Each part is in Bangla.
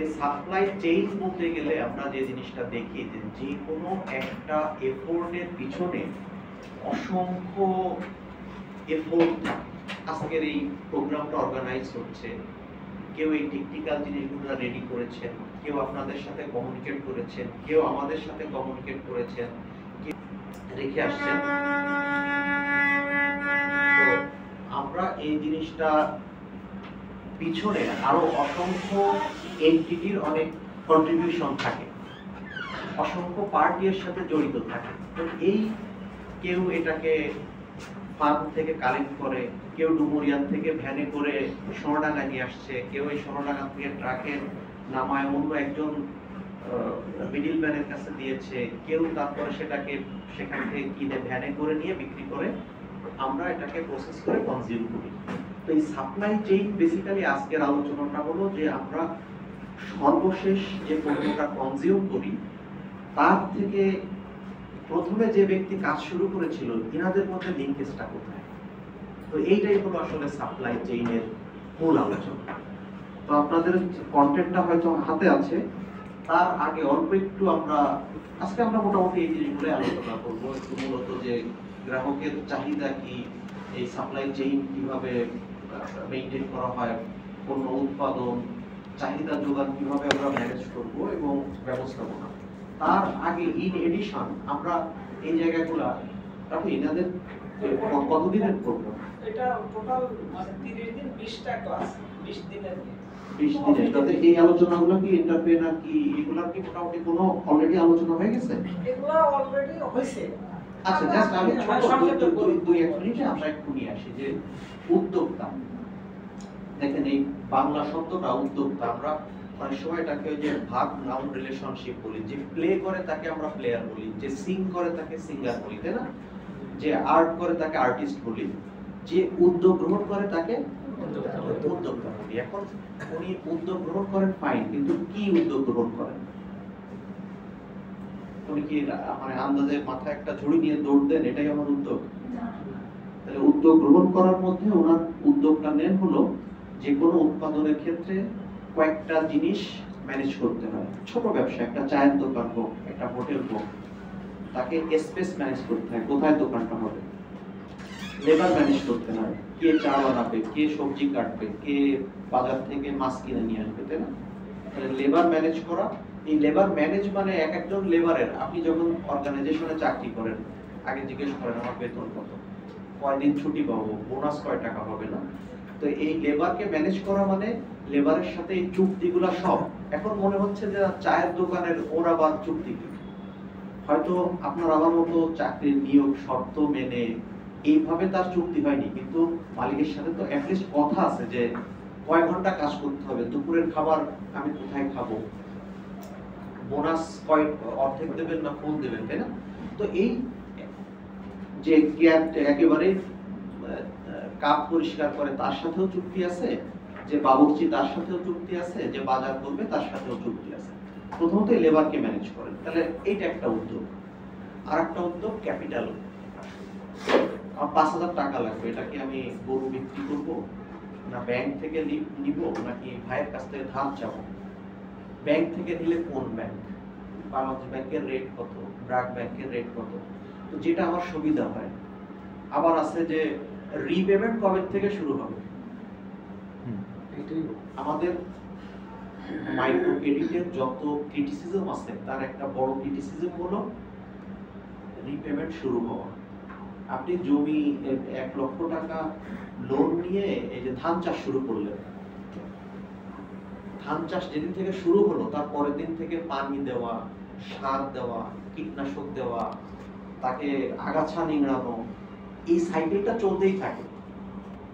এই সাপ্লাই চেইন বলতে গেলে আমরা যে জিনিসটা দেখি যে কোনো একটা এফোর্টের পিছনে অসংখ্য এফোর্ট। আজকের এই প্রোগ্রামটা অর্গানাইজ হচ্ছে, কেউ এই টেকনিক্যাল জিনিসগুলো রেডি করেছেন, কেউ আপনাদের সাথে কমিউনিকেট করেছেন, কেউ আমাদের সাথে কমিউনিকেট করেছেন, রেখে আসছেন। তো আমরা এই জিনিসটা পিছনে আরো অসংখ্য এন্টিটির অনেক কন্ট্রিবিউশন থাকে, অসংখ্য পার্টি এর সাথে জড়িত থাকে। তো এই কেউ এটাকে ফার্ম থেকে কালেক্ট করে, কেউ ডুমুরিয়ান থেকে ভ্যানে করে সোনাডাঙ্গা নিয়ে আসছে, কেউ এই সোনাডাঙ্গা থেকে ট্রাকে নামায় অন্য একজন মিডিল ম্যানের কাছে দিয়েছে, কেউ তারপরে সেটাকে সেখান থেকে কিনে ভ্যানে করে নিয়ে বিক্রি করে, আমরা এটাকে প্রসেস করে কনজিউম করি। তো এই সাপ্লাই চেইন বেসিক্যালি আজকের আলোচনাটা হলো যে আমরা সর্বশেষ যে পণ্যটা কনজিউম করি তার থেকে প্রথমে যে ব্যক্তি কাজ শুরু করেছিল এনাদের মধ্যে লিঙ্কেজটা কোথায়। তো এইটাই হলো আসলে সাপ্লাই চেইনের মূল আলোচনা। তো আপনাদের কন্টেন্টটা হয়তো হাতে আছে, তার আগে অল্প একটু আজকে আমরা মোটামুটি এই জিনিসগুলো আলোচনা করবো। একটু মূলত যে গ্রাহকের চাহিদা কি, এই সাপ্লাই চেইন কিভাবে মেইনটেইন করা হয়, পণ্য উৎপাদন, চাহিদা যোগান কিভাবে আমরা ম্যানেজ করব এবং ব্যবস্থাপনা। তার আগে ইন এডিশন আমরা এই জায়গাগুলা তারপর এনাদের কতদিনের প্রোগ্রাম? এটা টোটাল মানে 30 দিন 20টা ক্লাস, 20 দিনের 20 দিনের। তাতে এই আলোচনাগুলো কি এন্টারপ্রেনার কি এগুলার কি মোটামুটি কোনো অলরেডি আলোচনা হয়ে গেছে? এগুলো অলরেডি হয়েছে। আচ্ছা, জাস্ট আমি দুই এক মিনিটে আমরা একটু নিয়ে আসি যে উদ্যোক্তা। দেখেন এই বাংলা শব্দটা উদ্যোক্তা, আমরা অনেক সময় এটাকে যে ভার্ব নাউন রিলেশনশিপ বলি, যে প্লে করে তাকে আমরা প্লেয়ার বলি, যে সিং করে তাকে সিঙ্গার বলি, তাই না? যে আর্ট করে তাকে আর্টিস্ট বলি, যে উদ্যোগ গ্রহণ করে তাকে উদ্যোক্তা বলি। এখন উনি উদ্যোগ গ্রহণ করেন ফাইন, কিন্তু কি উদ্যোগ গ্রহণ করেন? উনি কি মানে আন্দাজে মাথায় একটা ঝুড়ি নিয়ে দৌড় দেন এটাই আমার উদ্যোগ? তাহলে উদ্যোগ গ্রহণ করার মধ্যে ওনার উদ্যোগটা নেন হলো যে কোনো উৎপাদনের ক্ষেত্রে কয়েকটা জিনিস ম্যানেজ করতে হয়। ছোট ব্যবসা, একটা চায়ের দোকান হোক, একটা হোটেল হোক, তাকে স্পেস ম্যানেজ করতে হয়, কোথায় দোকানটা হবে। লেবার ম্যানেজ করতে হয়, কে চা বানাবে, কে সবজি কাটবে, কে বাজার থেকে মাছ কিনে নিয়ে আসবে, তাই না? তাহলে লেবার ম্যানেজ করা, এই লেবার ম্যানেজ মানে এক একজন লেবারের, আপনি যখন অর্গানাইজেশনে চাকরি করেন আগে জিজ্ঞেস করেন আমার বেতন কত, কয়দিন ছুটি পাবো, বোনাস কয় টাকা হবে, না? তো এই লেবারকে ম্যানেজ করা মানে লেবারের সাথে এই চুক্তিগুলো সব। এখন মনে হচ্ছে যে চায়ের দোকানের ওরা বা চুক্তি কি, হয়তো আপনার আমার মতো চাকরির নিয়োগ শর্ত মেনে এইভাবে তার চুক্তি হয়নি, কিন্তু মালিকের সাথে তো অ্যাটলিস্ট কথা আছে যে কয় ঘন্টা কাজ করতে হবে, দুপুরের খাবার আমি কোথায় খাবো, বোনাস কয় অর্ধেক দেবেন না ফুল দেবেন, তাই না? তো এই যে একেবারে কাপ পরিষ্কার করে তার সাথেও চুক্তি আছে, যে বাবুর্চি তার সাথেও চুক্তি আছে, যে বাজার করবে তার সাথেও চুক্তি আছে। প্রথমত লেবারকে ম্যানেজ করেন, তাহলে এইটা একটা উদ্যোগ। আর একটা উদ্যোগ ক্যাপিটাল। আমার 5,000 টাকা লাগবে, এটা কি আমি গরু বিক্রি করব, না ব্যাংক থেকে নিব, নাকি ভাইয়ের কাছ থেকে ধার চাবো? ব্যাংক থেকে নিলে কোন ব্যাংক, বাংলাদেশ ব্যাংকের রেট কত, ব্র্যাক ব্যাংকের রেট কত, তো যেটা আমার সুবিধা হয়। আবার আছে যে রিপেমেন্ট কবে থেকে শুরু হবে। আমাদের মাইক্রো ক্রেডিটের যত ক্রিটিসিজম আছে তার একটা বড় ক্রিটিসিজম হলো রিপেমেন্ট শুরু হওয়া। আপনি জমি 1 লক্ষ টাকা লোন নিয়ে এই যে ধান চাষ শুরু করলেন, ধান চাষ যেদিন থেকে শুরু হলো তার পরের দিন থেকে পানি দেওয়া, সার দেওয়া, কীটনাশক দেওয়া, তাকে আগাছা নিংড়ানো, এই সাইকেলটা চলতেই থাকে।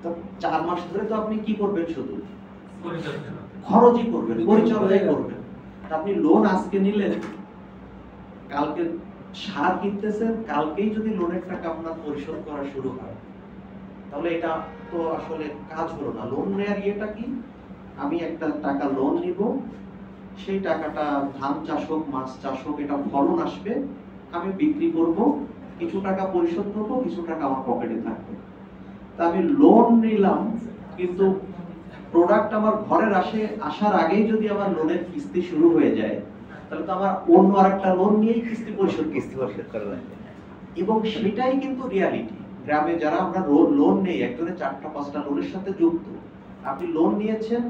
তো 4 মাস ধরে তো আপনি কি করবেন, শুধু খরচই করবেন, পরিচর্যাই করবেন। আপনি লোন আজকে নিলেন, কালকে সার কিনতেছেন, কালকেই যদি লোনের টাকা আপনার পরিশোধ করা শুরু হয়, তাহলে এটা তো আসলে কাজ হলো না। লোন নেওয়ার ইয়েটা কি, আমি একটা টাকা লোন নিব, সেই টাকাটা ধান চাষ হোক, মাছ চাষ হোক, এটা ফলন আসবে, আমি বিক্রি করব, কিছু টাকা পরিশোধ করব, কিছু টাকা আমার পকেটে থাকবে। তা আমি লোন নিলাম, কিন্তু প্রোডাক্ট আমার ঘরের আসার আগেই যদি আমার লোনের কিস্তি শুরু হয়ে যায়, তাহলে তো আমার অন্য আরেকটা লোন নিয়েই কিস্তি পরিশোধ করা লাগবে। এবং সেটাই কিন্তু রিয়ালিটি। গ্রামে যারা আমরা লোন নেই, একজনের 4টা-5টা লোনের সাথে যুক্ত। আপনি লোন নিয়েছেন,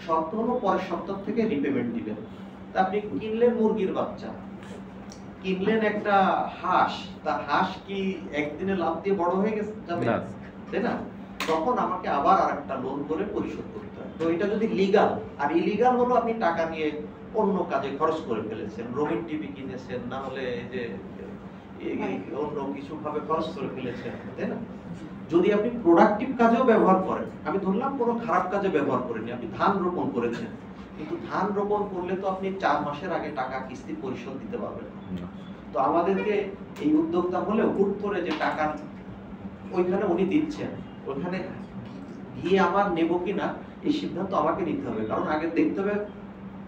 সপ্তাহ হলো পরের সপ্তাহ থেকে রিপেমেন্ট দিবেন। তা আপনি কিনলেন মুরগির বাচ্চা, কিনলেন একটা হাঁস, তা হাঁস কি একদিনে লাভ দিয়ে বড় হয়ে গেছে যাবে না, তাই না? তখন আমাকে আবার আরেকটা লোন করে পরিশোধ করতে হয়। তো এটা যদি লিগ্যাল, আর ইলিগ্যাল হলো আপনি টাকা নিয়ে অন্য কাজে খরচ করে ফেলেছেন, রঙিন টিভি কিনেছেন, না হলে যে অন্য কিছু ভাবে খরচ করে ফেলেছেন, তাই না? যদি আপনি প্রোডাক্টিভ কাজেও ব্যবহার করেন, আমি ধরলাম কোনো খারাপ কাজে ব্যবহার করেনি, আপনি ধান রোপণ করেছেন, কিন্তু ধান রোপণ করলে তো আপনি 4 মাসের আগে টাকা কিস্তি পরিশোধ দিতে পারবেন না। তো আমাদেরকে এই উদ্যোক্তা হলে হুট করে যে টাকা ওইখানে উনি দিচ্ছেন, ওইখানে গিয়ে আমার নেব কিনা এই সিদ্ধান্ত আমাকে নিতে হবে। কারণ আগে দেখতে হবে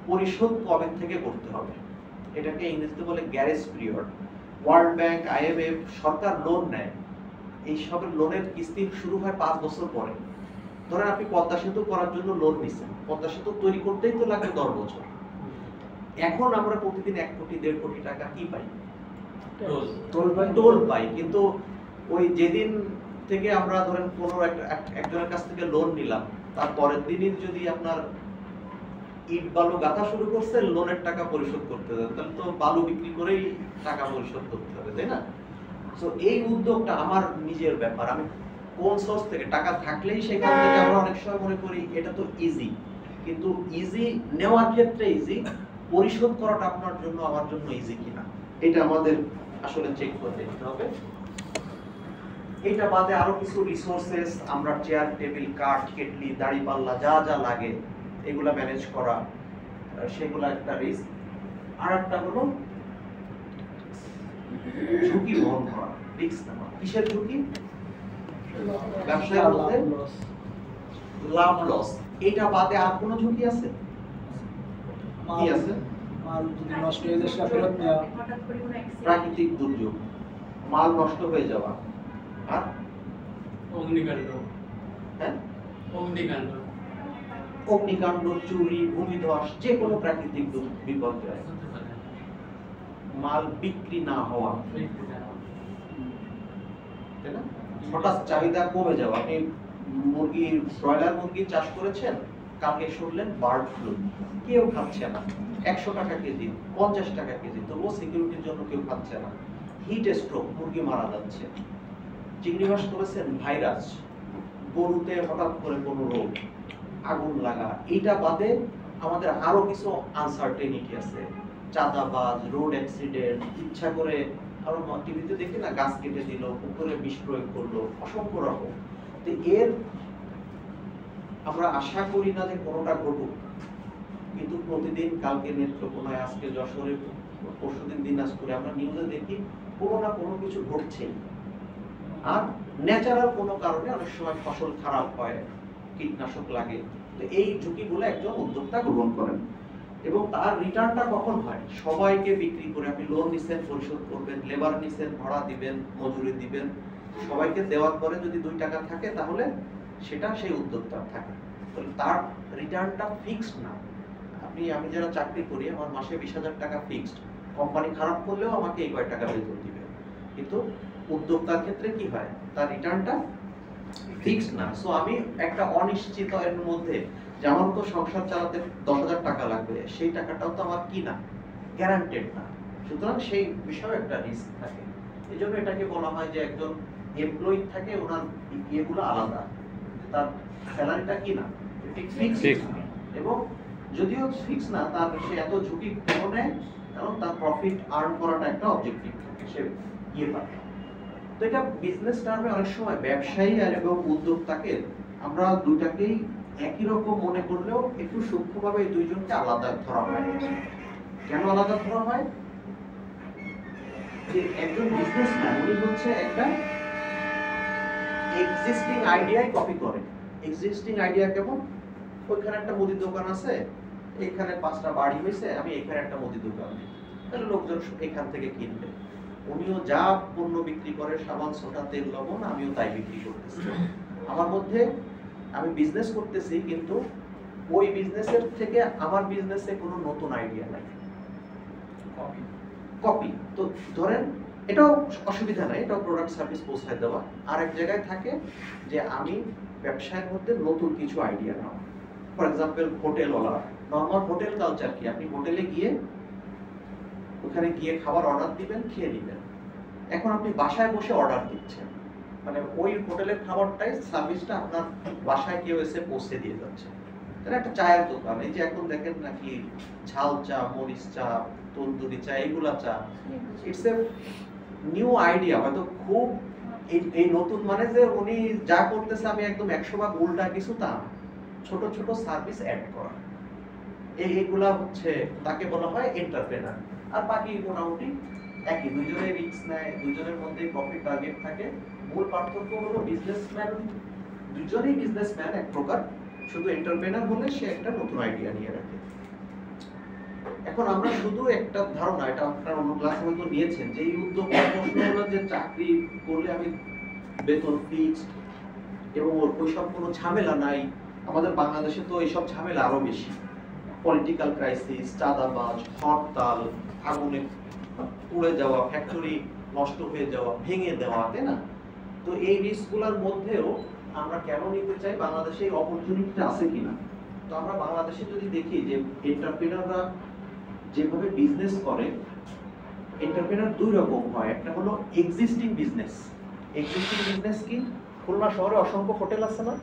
পরিশোধ কবে থেকে করতে হবে। এটাকে ইংরেজিতে বলে garage period. World bank, IMF, সরকার লোন নেয়, এই সব লোনের কিস্তি শুরু হয় 5 বছর পরে। ধরেন আপনি পদ্মা সেতু করার জন্য লোন নিছেন, পদ্মা সেতু তৈরি করতেই তো লাগবে 10 বছর। এখন আমরা প্রতিদিন 1 কোটি 1.5 কোটি টাকা কি পাই? টোল পাই। কিন্তু ওই যেদিন থেকে আমরা ধরেন কোনো একজনের কাছ থেকে লোন নিলাম, তার পরের দিনই যদি আপনার ইট বালু গাঁথা শুরু করছে, লোনের টাকা পরিশোধ করতে হবে, তাহলে তো বালু বিক্রি করেই টাকা পরিশোধ করতে হবে, তাই না? সো এই উদ্যোগটা আমার নিজের ব্যাপার। আমি কোন সোর্স থেকে টাকা থাকলেই সেখান থেকে আমরা অনেক সময় মনে করি এটা তো ইজি, কিন্তু ইজি নেওয়ার ক্ষেত্রে ইজি, পরিশোধ করাটা আপনার জন্য আমার জন্য ইজি কিনা এটা আমাদের আসলে চেক করে দেখতে হবে। এটা বাদে আরো কিছু রিসোর্সেস, আমরা চেয়ার, টেবিল, কাঠ, কেটলি, দাড়িপাল্লা যা যা লাগে এগুলা ম্যানেজ করা, সেগুলা একটা রিস্ক। আর একটা হলো ঝুঁকি বহন করা, রিস্ক নেওয়া। কিসের ঝুঁকি? ব্যবসায়ের মধ্যে লাভ লস। এটা বাদে আর কোনো ঝুঁকি আছে? কি আছে? মাল যদি নষ্ট হয়ে যায় সেটা ফেরত নেওয়া, প্রাকৃতিক দুর্যোগ, মাল নষ্ট হয়ে যাওয়া, আর অগ্নিকাণ্ড, হ্যাঁ অগ্নিকাণ্ড, অগ্নিকাণ্ড, চুরি, ভূমিধস, যে কোনো প্রাকৃতিক বিপর্যয়, মাল বিক্রি না হওয়া, তাই না? হঠাৎ চাহিদা কমে যাওয়া। আপনি ব্রয়লার মুরগি চাষ করেছেন, কালকে শুনলেন বার্ড ফ্লু, কেউ খাচ্ছে না, 100 টাকা কেজি, 50 টাকা কেজি, তবুও সিকিউরিটির জন্য কেউ খাচ্ছে না। হিট স্ট্রোক, মুরগি মারা যাচ্ছে। চিংড়ি মাছ করেছেন, ভাইরাস, গরুতে হঠাৎ করে কোনো রোগ, আগুন লাগা। এইটা বাদে আমাদের আরো কিছু আনসার্টেনিটি আছে, চাঁদাবাজ, রোড অ্যাক্সিডেন্ট, ইচ্ছা করে, আরো টিভিতে দেখি না, গাছ কেটে দিল, পুকুরে বিষ প্রয়োগ করলো, অসংখ্য রকম। তো এর আমরা আশা করি না যে কোনোটা ঘটুক, কিন্তু প্রতিদিন, কালকে নেত্রকোনায়, আজকে যশোরে, পরশুদিন দিনাজপুরে আমরা নিউজে দেখি কোনো না কোনো কিছু ঘটছে। আর ন্যাচারাল কোনো কারণে অনেক সময় ফসল খারাপ হয়, কীটনাশক লাগে। তো এই ঝুঁকিগুলো একজন উদ্যোক্তা গ্রহণ করেন, এবং তার রিটার্নটা কখন হয়? সবাইকে বিক্রি করে, আপনি লোন নিছেন, পরিশোধ করবেন, লেবার নিছেন, ভাড়া দিবেন, মজুরি দিবেন, সবাইকে দেওয়ার পরে যদি 2 টাকা থাকে, তাহলে সেটা সেই উদ্যোক্তার থাকে। তাহলে তার রিটার্নটা ফিক্সড না। আমি যারা চাকরি করি, আমার মাসে 20,000 টাকা ফিক্সড, কোম্পানি খারাপ করলেও আমাকে এই কয় টাকা বেতন দিবে। কিন্তু উদ্যোক্তার ক্ষেত্রে কি হয়? তার রিটার্নটা ফিক্সড না। সো আমি একটা অনিশ্চিত এর মধ্যে, যেমন তো সংসার চালাতে 10,000 টাকা লাগবে, সেই টাকাটাও তো আমার কি না, গ্যারান্টেড না। সুতরাং সেই বিষয়ে একটা রিস্ক থাকে। এজন্য এটাকে বলা হয় যে একজন এমপ্লয়ি থাকে, ওনার ইয়েগুলো আলাদা, তার স্যালারিটা কি না, ফিক্সড, এবং যদিও ফিক্স না, তার সে এত ঝুঁকি কেন নেয়? কারণ তার প্রফিট আর্ন করাটা একটা অবজেক্টিভ থাকে, সে ইয়ে পায়। তো এটা বিজনেস টার্মে অনেক সময় ব্যবসায়ী আর এবং উদ্যোক্তাকে আমরা দুটাকেই একই রকম মনে করলেও একটু সূক্ষ্মভাবে এই দুইজনকে আলাদা ধরা হয়। কেন আলাদা ধরা হয়? যে একজন বিজনেসম্যান, উনি হচ্ছে একটা এক্সিস্টিং আইডিয়াই কপি করে। এক্সিস্টিং আইডিয়া কেমন? ওইখানে একটা মুদির দোকান আছে, এখানে 5টা বাড়ি হয়েছে, আমি এখানে একটা মুদির দোকান দিই, তাহলে লোকজন এখান থেকে কিনবে। উনিও যা পণ্য বিক্রি করে, সাবান, সোডা, তেল, লবণ, আমিও তাই বিক্রি করতেছি। আমার মধ্যে আমি বিজনেস করতেছি, কিন্তু ওই বিজনেসের থেকে আমার বিজনেসে কোনো নতুন আইডিয়া নাই, কপি। তো ধরেন এটাও অসুবিধা নাই, এটাও প্রোডাক্ট সার্ভিস পৌঁছায় দেওয়া। আর এক জায়গায় থাকে যে আমি ব্যবসায়ের মধ্যে নতুন কিছু আইডিয়া নাও। ফর এক্সাম্পল হোটেলওয়ালা, নর্মাল হোটেল কালচার কি, আপনি হোটেলে গিয়ে ওখানে গিয়ে খাবার অর্ডার দিবেন, খেয়ে নেবেন। এখন আপনি বাসায় বসে অর্ডার দিচ্ছেন, মানে ওই হোটেলের খাবারটাই সার্ভিসটা আপনার বাসায় কেউ এসে পৌঁছে দিয়ে যাচ্ছে। তাহলে একটা চায়ের দোকান, এই যে এখন দেখেন নাকি ঝাল চা, মরিচ চা, তন্দুরি চা, এইগুলা চা, ইটস এ নিউ আইডিয়া। হয়তো খুব এই নতুন মানে যে উনি যা করতেছে আমি একদম 100 ভাগ উল্টা কিছু, তা ছোট ছোট সার্ভিস অ্যাড করা, এইগুলা হচ্ছে তাকে বলা হয় এন্টারপ্রেনার। আর বাকি মোটামুটি একই, দুইজনে রিস্ক নেয়, দুইজনের মধ্যে প্রফিট টার্গেট থাকে। মূল পার্থক্য হলো বিজনেসম্যান, দুইজনেই বিজনেসম্যান এক প্রকার, শুধু এন্টারপ্রেনার হলে সে একটা নতুন আইডিয়া নিয়ে রাখে। এখন আমরা শুধু একটা ধারণা, এটা আপনারা অন্য ক্লাসে হয়তো নিয়েছেন, যে এই উদ্যোগ প্রশ্ন হলো যে চাকরি করলে আমি বেতন ফিক্সড এবং ওইসব কোনো ঝামেলা নাই। আমাদের বাংলাদেশে তো এইসব ঝামেলা আরো বেশি, পলিটিক্যাল ক্রাইসিস, চাঁদাবাজ, হরতাল, আগুনে পুড়ে যাওয়া, ফ্যাক্টরি নষ্ট হয়ে যাওয়া, ভেঙে দেওয়া, তাই না? তো এই রিস্কগুলোর মধ্যেও আমরা কেন নিতে চাই, বাংলাদেশে এই অপরচুনিটিটা আছে কিনা। তো আমরা বাংলাদেশে যদি দেখি যে এন্টারপ্রেনাররা যেভাবে বিজনেস করে, এন্টারপ্রেনার দুই রকম হয়। একটা হলো এক্সিস্টিং বিজনেস। এক্সিস্টিং বিজনেস কি? খুলনা শহরে অসংখ্য হোটেল আছে না,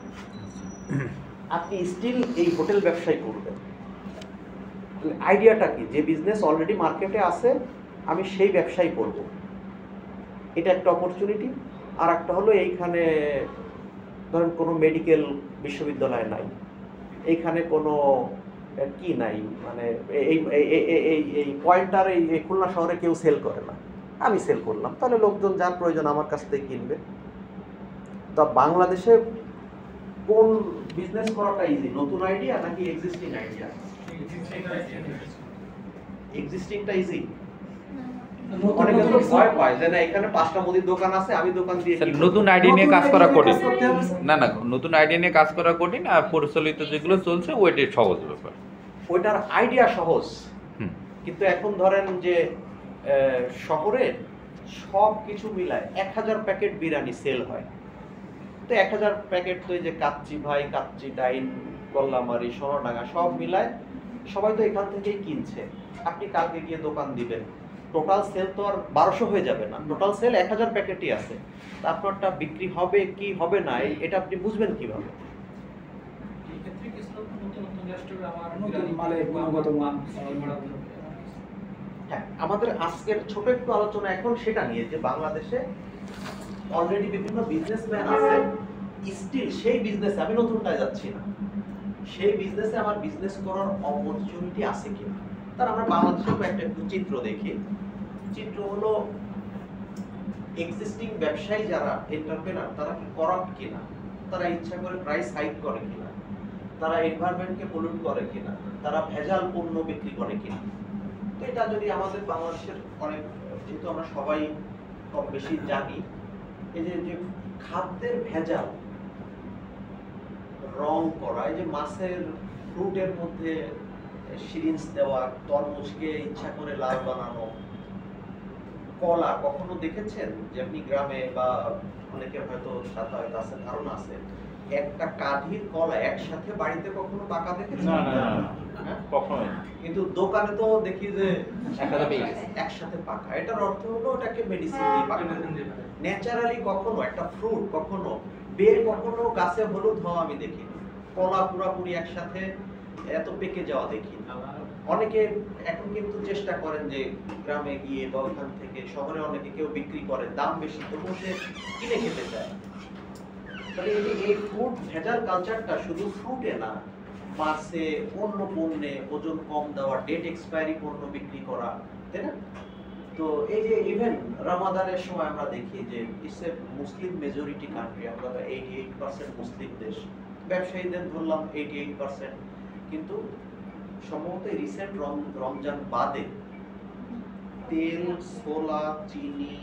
আপনি স্টিল এই হোটেল ব্যবসায় করবেন। আইডিয়াটা কি, যে বিজনেস অলরেডি মার্কেটে আছে আমি সেই ব্যবসায় করব, এটা একটা অপরচুনিটি। আর একটা হলো এইখানে ধরেন কোনো মেডিকেল বিশ্ববিদ্যালয় নাই, এইখানে কোনো কি নাই, মানে এই পয়েন্টার এই খুলনা শহরে কেউ সেল করে না, আমি সেল করলাম, তাহলে লোকজন যার প্রয়োজন আমার কাছ থেকে কিনবে। তো বাংলাদেশে কোন বিজনেস করাটা ইজি, নতুন আইডিয়া নাকি এক্সিস্টিং আইডিয়া? এক্সিস্টিংটা ইজি। অনেকে তো ভয় পায় যে না এখানে 5টা মুদির দোকান আছে, আমি দোকান দিয়ে নতুন আইডিয়া নিয়ে কাজ করা কঠিন। না না, নতুন আইডিয়া নিয়ে কাজ করা কঠিন, আর পরিচালিত যেগুলো চলছে ওইটাই সহজ ব্যাপার। ওইটার আইডিয়া সহজ, কিন্তু এখন ধরেন যে শহরে সব কিছু মিলায় 1000 প্যাকেট বিরিয়ানি সেল হয়। তো 1000 প্যাকেট তো এই যে কাচ্চি ভাই, কাচ্চি ডাইন, কল্লামারি, সোনাডাঙ্গা সব মিলায় সবাই তো এখান থেকেই কিনছে। আপনি কালকে গিয়ে দোকান দিবেন, টোটাল সেল তো আর 1200 হয়ে যাবে না, টোটাল সেল 1000 প্যাকেটই আছে। আপনারটা বিক্রি হবে কি হবে না এটা আপনি বুঝবেন কিভাবে? হ্যাঁ, আমাদের আজকের ছোট একটু আলোচনা এখন সেটা নিয়ে, যে বাংলাদেশে অলরেডি বিভিন্ন বিজনেসম্যান আছে, স্টিল সেই বিজনেসে আমি নতুনটায় যাচ্ছি না, সেই বিজনেসে আমার বিজনেস করার অপরচুনিটি আছে কিনা। তার আমরা বাংলাদেশের একটা একটু চিত্র দেখি। চিত্র হলো এক্সিস্টিং ব্যবসায়ী যারা এন্টারপ্রেনার, তারা কি করাপ্ট কিনা, তারা ইচ্ছা করে প্রাইস হাইক করে কিনা, তারা এনভায়রনমেন্টকে পলিউট করে কিনা, তারা ভেজাল পণ্য বিক্রি করে কিনা। তো এটা যদি আমাদের বাংলাদেশের অনেক, যেহেতু আমরা সবাই কম বেশি জানি, এই যে খাদ্যের ভেজাল, রং করা, এই যে মাছের ফ্রুটের মধ্যে সিরিঞ্জ দেওয়া, তরমুজকে ইচ্ছা করে লাল বানানো, কলা কখনো দেখেছেন যে আপনি গ্রামে বা অনেকের হয়তো সাথে হয়তো আছে, ধারণা আছে, একটা কাঠির কলা একসাথে বাড়িতে কখনো পাকা দেখেছেন? কখনো। কিন্তু দোকানে তো দেখি যে একসাথে পাকা। এটার অর্থ হলো ওটাকে মেডিসিন দিয়ে পাকা। ন্যাচারালি কখনো একটা ফ্রুট, কখনো বেল, কখনো গাছে হলুদ হওয়া আমি দেখি, কলা পুরাপুরি একসাথে এত পেকে যাওয়া দেখি। অনেকে এখন কিন্তু চেষ্টা করেন যে গ্রামে গিয়ে বা ওখান থেকে, শহরে অনেকে কেউ বিক্রি করে, দাম বেশি তবুও সে কিনে খেতে চায়। তাহলে এই ফ্রুট ভেজাল কালচারটা শুধু ফ্রুটে না, মাছে, অন্য পণ্যে ওজন কম দেওয়া, ডেট এক্সপায়ারি পণ্য বিক্রি করা, তাই না? তো এই যে ইভেন রমাদানের সময় আমরা দেখি যে it's a Muslim majority country, আমরা 88% মুসলিম দেশ, ব্যবসায়ীদের ধরলাম 88%, কিন্তু সম্ভবত রিসেন্ট রমজান বাদে তেল, ছোলা, চিনি,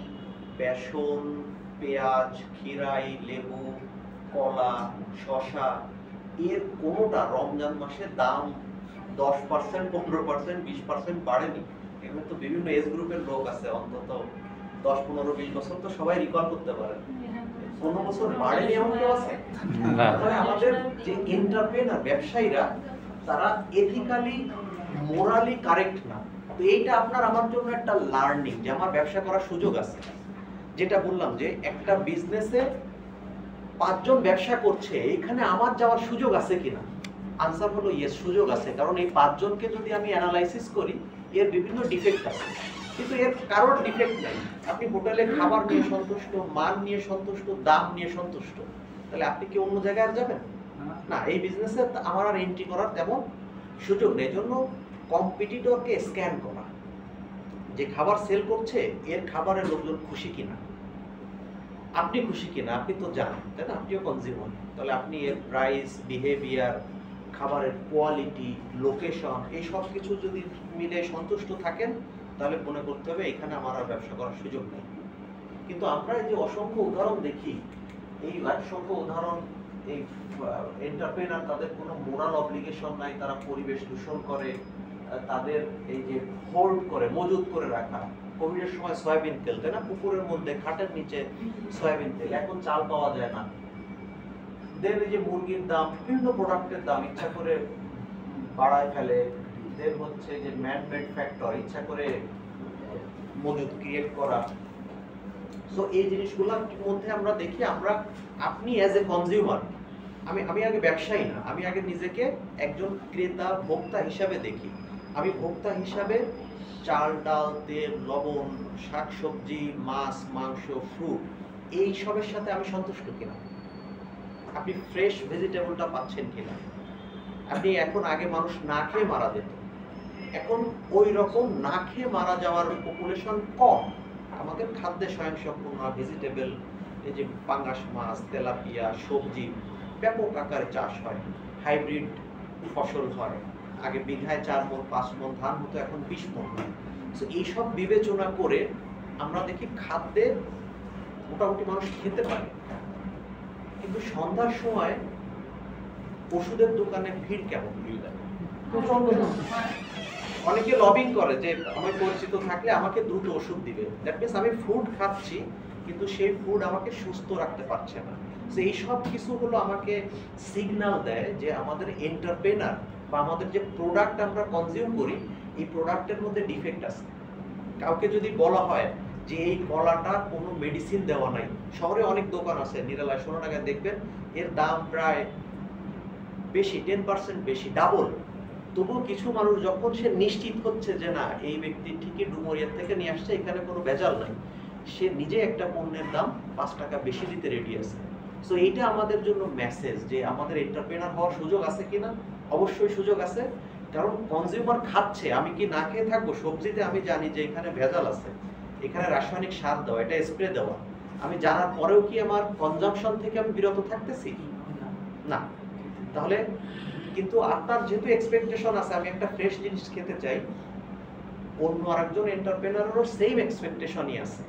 বেসন, পেঁয়াজ, খিরাই, লেবু, কলা, শসা, এর কোনোটা রমজান মাসে দাম 10%, 15%, 20% বাড়েনি। এখানে তো বিভিন্ন এজ গ্রুপের লোক আছে, অন্তত 10, 15, 20 বছর তো সবাই রিকল করতে পারে। 15 বছর বাড়েনি এমন কেউ আছে? না। তাহলে আমাদের যে এন্টারপ্রেনার ব্যবসায়ীরা তারা এথিক্যালি মোরালি কারেক্ট না। তো এইটা আপনার আমার জন্য একটা লার্নিং যে আমার ব্যবসা করার সুযোগ আছে। যেটা বললাম যে একটা বিজনেসে 5 জন ব্যবসা করছে, এখানে আমার যাওয়ার সুযোগ আছে কিনা? আনসার হলো ইয়েস, সুযোগ আছে। কারণ এই 5 জনকে যদি আমি অ্যানালাইসিস করি, এর বিভিন্ন ডিফেক্ট আছে, কিন্তু এর কারোর ডিফেক্ট নাই। আপনি হোটেলে খাবার নিয়ে সন্তুষ্ট, মান নিয়ে সন্তুষ্ট, দাম নিয়ে সন্তুষ্ট, তাহলে আপনি কি অন্য জায়গায় আর যাবেন না? এই বিজনেসে আমার আর এন্ট্রি করার তেমন সুযোগ নেই। জন্য কম্পিটিটরকে স্ক্যান করা, যে খাবার সেল করছে এর খাবারের লোকজন খুশি কিনা, আপনি খুশি কিনা, আপনি তো জানেন, তাই না? আপনিও কনজিউমার। তাহলে আপনি এর প্রাইস, বিহেভিয়ার, খাবারের কোয়ালিটি, লোকেশন, এই সব কিছু যদি মিলে সন্তুষ্ট থাকেন, তাহলে মনে করতে হবে এখানে আমার আর ব্যবসা করার সুযোগ নেই। কিন্তু আমরা এই যে অসংখ্য উদাহরণ দেখি, এই অসংখ্য উদাহরণ, এই এন্টারপ্রেনার তাদের কোনো মোরাল অব্লিগেশন নাই, তারা পরিবেশ দূষণ করে, তাদের এই যে হোল্ড করে, মজুত করে রাখা। কোভিডের সময় সয়াবিন তেল, তাই না? পুকুরের মধ্যে খাটের নিচে সয়াবিন তেল, এখন চাল পাওয়া যায় না। দেন এই যে মুরগির দাম, বিভিন্ন প্রোডাক্টের দাম ইচ্ছা করে বাড়ায় ফেলে। দেন হচ্ছে যে ম্যান মেড ফ্যাক্টর, ইচ্ছা করে মজুত ক্রিয়েট করা। সো এই জিনিসগুলোর মধ্যে আমরা দেখি, আপনি অ্যাজ এ কনজিউমার, আমি আগে ব্যবসায়ী না, আমি আগে নিজেকে একজন ক্রেতা, ভোক্তা হিসাবে দেখি। আমি ভোক্তা হিসাবে চাল, ডাল, তেল, লবণ, শাকসবজি, মাছ, মাংস, ফ্রুট, এই সবের সাথে আমি সন্তুষ্ট কিনা? আপনি ফ্রেশ ভেজিটেবলটা পাচ্ছেন কিনা? আপনি এখন, আগে মানুষ না খেয়ে মারা যেত, এখন ওই রকম না খেয়ে মারা যাওয়ার পপুলেশন কম। আমাদের খাদ্যে স্বয়ংসম্পূর্ণ, ভেজিটেবল, এই যে পাঙ্গাস মাছ, তেলাপিয়া, সবজি ব্যাপক আকারে চাষ হয়, হাইব্রিড ফসল হয়। আগে বিঘায় 4 মণ 5 মণ ধান হতো, এখন 20 মণ হয়। সো এইসব বিবেচনা করে আমরা দেখি খাদ্যে মোটামুটি মানুষ খেতে পারে, কিন্তু সন্ধ্যার সময় ওষুধের দোকানে ভিড় কেমন? অনেকে লবিং করে যে আমার পরিচিত থাকলে আমাকে দ্রুত ওষুধ দিবে। দ্যাট মিনস আমি ফুড খাচ্ছি, কিন্তু সেই ফুড আমাকে সুস্থ রাখতে পারছে না। তো এই সব কিছু হলো আমাকে সিগন্যাল দেয় যে আমাদের এন্টারপ্রেনার বা আমাদের যে প্রোডাক্ট আমরা কনজিউম করি, এই প্রোডাক্টের মধ্যে ডিফেক্ট আছে। কাউকে যদি বলা হয় যে এই কলাটা কোনো মেডিসিন দেওয়া নাই, শহরে অনেক দোকান আছে নিরালায় 16 টাকায়, দেখবেন এর দাম প্রায় বেশি, 10% বেশি, ডাবল। তবুও কিছু মানুষ যখন সে নিশ্চিত হচ্ছে যে না, এই ব্যক্তি ঠিকই ডুমুরিয়া থেকে নিয়ে আসছে, এখানে কোনো ভেজাল নাই, সে নিজে একটা পণ্যের দাম 5 টাকা বেশি দিতে রেডি আছে। সো এইটা আমাদের জন্য মেসেজ যে আমাদের এন্টারপ্রেনার হওয়ার সুযোগ আছে কিনা? অবশ্যই সুযোগ আছে। কারণ কনজিউমার খাচ্ছে, আমি কি না খেয়ে থাকবো? সবজিতে আমি জানি যে এখানে ভেজাল আছে, এখানে রাসায়নিক সার দেওয়া, এটা স্প্রে দেওয়া, আমি জানার পরেও কি আমার কনজাম্পশন থেকে আমি বিরত থাকতেছি? না। তাহলে কিন্তু আপনার যেহেতু এক্সপেকটেশন আছে আমি একটা ফ্রেশ জিনিস খেতে চাই, অন্য আরেকজন এন্টারপ্রেনারেরও সেম এক্সপেকটেশনই আছে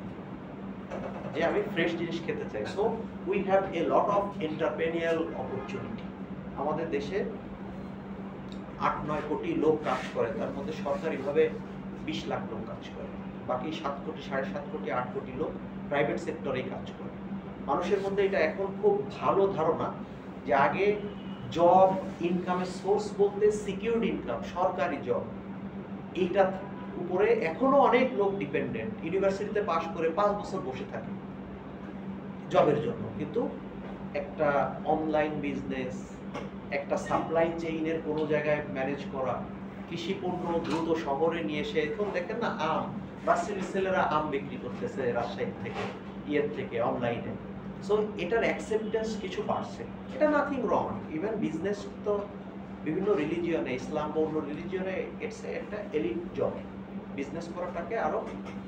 যে আমি ফ্রেশ জিনিস খেতে চাই। So we have a lot of entrepreneurial opportunity. আমাদের দেশে 8-9 কোটি লোক কাজ করে, তার মধ্যে সরকারিভাবে 20 লাখ লোক কাজ করে, বাকি 7 কোটি, 7.5 কোটি, 8 কোটি লোক প্রাইভেট সেক্টরেই কাজ করে। মানুষের মধ্যে এটা এখন খুব ভালো ধারণা যে আগে জব, ইনকামের সোর্স বলতে সিকিউরড ইনকাম, সরকারি জব, এইটার উপরে এখনো অনেক লোক ডিপেন্ডেন্ট। ইউনিভার্সিটিতে পাশ করে 5 বছর বসে থাকে জবের জন্য, কিন্তু একটা অনলাইন বিজনেস, একটা সাপ্লাই চেইনের কোনো জায়গায় ম্যানেজ করা, কৃষি পণ্য দ্রুত শহরে নিয়ে এসে, এখন দেখেন না আম, ভার্সিটির ছেলেরা আম বিক্রি করতেছে রাজশাহী থেকে, থেকে অনলাইনে। সো এটার অ্যাকসেপ্টেন্স কিছু বাড়ছে, এটা নাথিং রং। ইভেন বিজনেস তো বিভিন্ন রিলিজিয়নে, ইসলাম বা অন্য রিলিজিয়নে ইটস একটা এলিট জব। বিজনেস করাটাকে আরো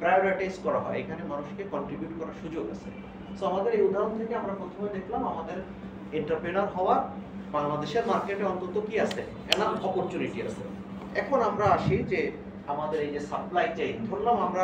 প্রায়োরিটাইজ করা হয়, এখানে মানুষকে কন্ট্রিবিউট করার সুযোগ আছে। সো আমাদের এই উদাহরণ থেকে আমরা প্রথমে দেখলাম আমাদের এন্টারপ্রেনার হওয়ার বাংলাদেশের মার্কেটে অন্তত কি আছে, এনাফ অপরচুনিটি আছে। এখন আমরা আসি যে আমাদের এই যে সাপ্লাই চেইন, ধরলাম আমরা